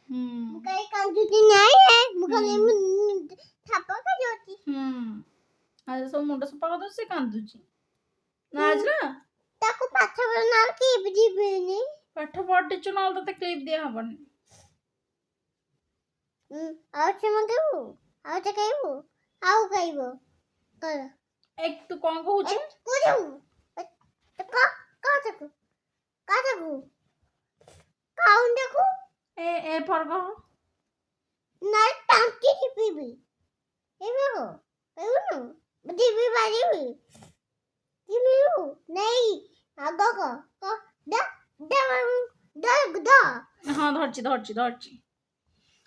ମୁଁ କାଇଁ କାନ୍ଦୁଛି ନାଇଁ ମୁଁ ଖାଲି ଥାପ କାନ୍ଦୁଛି। ଆଜି ସବୁ ମୁଣ୍ଡ ସଫା କରିଦଉଛି ସେ କାନ୍ଦୁଛି ନା ଆଜି ନା ତାକୁ ପାଠ ପଢା କ୍ଲିପ ଯିବେନି। ପାଠ ପଢିଛୁ ନହେଲେ ତତେ କ୍ଲିପ ଦିଆ ହବନି। ଆଉ ସେ ମଗେଇବୁ ଆଉ ସେ ଖାଇବୁ ଆଉ ଖାଇବ କର ଏକ ତୁ କଣ କହୁଛୁ ଏ ଫର୍କ ନା টাঙ্কি টিপিবি এবারে এবারে টিপি পারিবি টিপিবু নেই আগো ক দা দা দা দা ହଁ ଧରିଛି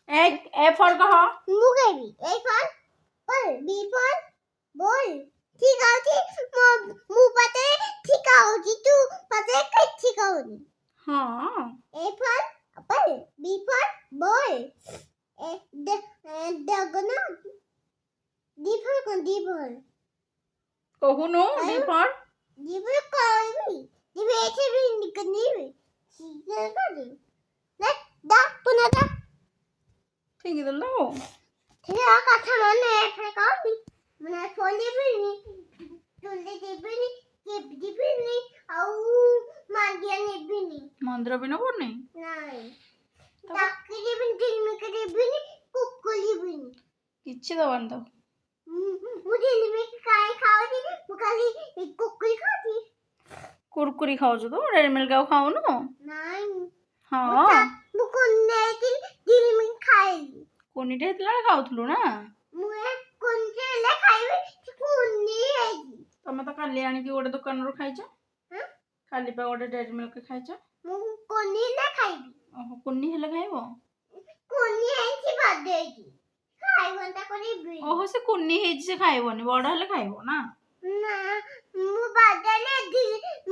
ଏ ଫର୍କ ହ ମୁଁ ଖାଇବି ଏ ଫର ବି ଫର ବୋଲ ঠিক আছে ମୁଁ ପାଟେ ଠିକ ହଉଛି ତୁ ପାଟେ କାଇଁ ଠିକ ହଉନି। ହଁ ଏ ଫର apple B for boy ଡଗନା D for କଣ D for କହୁନୁ D for କହିବି D for ଏଠି ବି ନିକନିବି ଠିକ ଅଛି ନା ଦା ପୁନା ଦା ଠିକ ଦେଲୁ ଠିକ କଥା ମାନେ ଏଠି କହିବି ମାନେ ଖୋଲିବିନି ଚୁଲି ଯିବିନି କେପ ଯିବିନି ଆଉ ମାଣ୍ଡିଆ ନେବିନି ମନ୍ଦିର ବି ନବୁନି ନାଇଁ ଚାକିରି ଯିବିନି ଝିଲମିକି ଯିବିନି କୁକୁର ଯିବିନି କିଛି ଦବାନି ତ ମୁଁ ଝିଲମିକି କାଇଁ ଖାଉନି ମୁଁ ଖାଲି କୁକୁର ଖାଉଛି। କୁରକୁରି ଖାଉଛୁ ତୁ ଡେରି ମିଲ୍କ ଆଉ ଖାଉନୁ ନାଇଁ ହଁ ମୁଁ କୁନେଇକି ଝିଲମିକି ଖାଇଲି କୁନିଟେ ହେଇଥିଲା ବେଳେ ଖାଉଥିଲୁ ନା ମୁଁ କୁନି ହେଲେ ଖାଇବି କୁନି ହେଇଛି ତମେ ତ କାଲି ଆଣିକି ଗୋଟେ ଦୋକାନରୁ ଖାଇଛ କାଲି ପା ଗୋଟେ ଡେରି ମିଲ୍କ ଖାଇଛ ମୁଁ କୁନି ହେଲେ ଖାଇବି ଓହୋ କୁନି ହେଲେ ଖାଇବ କୁନି ହେଇଛି ବାଦେଇକି ଖାଇବନ୍ତା କରିବି ଓହୋ ସେ କୁନି ହେଇଛି ସେ ଖାଇବନି ବଡ ହେଲେ ଖାଇବ ନା ନା ମୁଁ ବାଦେଇଲେ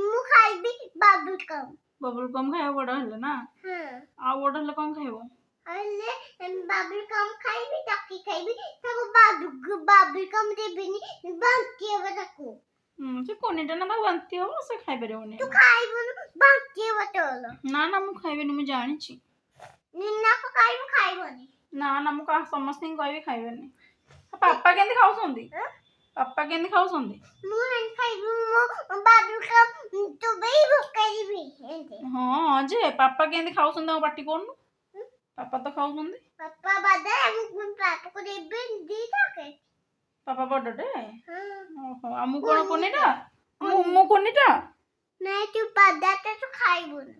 ମୁଁ ଖାଇବି ବବୁଲ କମ ଖାଇବ ବଡ ହେଲେ ନା ଆଉ ବଡ ହେଲେ କଣ ଖାଇବ ହେଲେ ବାବୁଲ କମ ଖାଇବି ତାକି ଖାଇବି ତାକୁ ବାବୁଲ କମ ଦେବିନି ବାନ୍ତି ହବ ତାକୁ ସେ କୁନିଟା ନା ତାକୁ ବାନ୍ତି ହବ ସେ ଖାଇପାରିବନି ତୁ ଖାଇବୁନି ବାନ୍ତି ହବ ତୋର ନା ମୁଁ ଖାଇବିନି ମୁଁ ଜାଣିଛି ନିନାକୁ ଖାଇବୁ ଖାଇବନି ନା ମୁଁ ସମସ୍ତଙ୍କୁ କହିବି ଖାଇବେନି ପାପା କେମିତି ଖାଉଛନ୍ତି ପାପା କେମିତି ଖାଉଛନ୍ତି ମୁଁ ଖାଇବି ମୁଁ ବାବୁଲ କମ ଚୋବେଇ ପକେଇବି ହଁ ଯେ ପାପା କେମିତି ଖାଉଛନ୍ତି ତାଙ୍କୁ ପାଟି କରୁନୁ ପାପା ତ ଖାଉଛନ୍ତି ପାପା ବାଦେ ମୁଁ ପାପାକୁ ଦେବି ଦିଟାକେ ପାପା ବଡଟେ ଓହୋ ଆଉ ମୁଁ କଣ କୁନିଟା ମୁଁ କୁନିଟା ନାଇଁ ତୁ ବାଦାଟା ତୁ ଖାଇବୁନି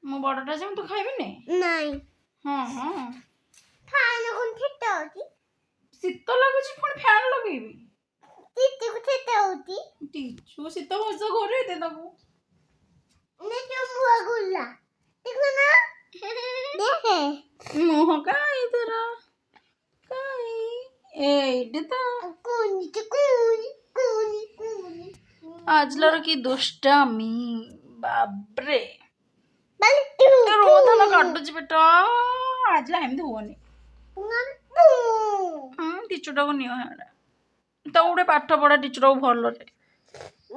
ମୁଁ ବଡଟା ଯେ ତୁ ଖାଇବିନି ନାଇଁ ହଁ ଫ୍ୟାନ କଣ ଶୀତ ହଉଛି ଶୀତ ଲାଗୁଛି ପୁଣି ଫ୍ୟାନ ଲଗେଇବି ଟିଚୁକୁ ଶୀତ ହଉଛି ଟିଚୁ ଶୀତ ଭଲସେ ଘୋରେଇ ଦେ ତାକୁ ମୁହଁ ଗୁଲା ଦେଖୁନା ଦେଖେ ମୁହଁ କାଇଁ ତୋର କାଇଁ ଏଇଠି ତ ଆଜଲର କି ଦୁଷ୍ଟାମୀ ବାବରେ ରୋଧନ କାଟୁଛି ବେଟା ଆଜଲା ଏମିତି ହୁଅନି ଟିଚୁଟାକୁ ନିଅ ତ ଗୋଟେ ପାଠ ପଢା ଟିଚରକୁ ଭଲରେ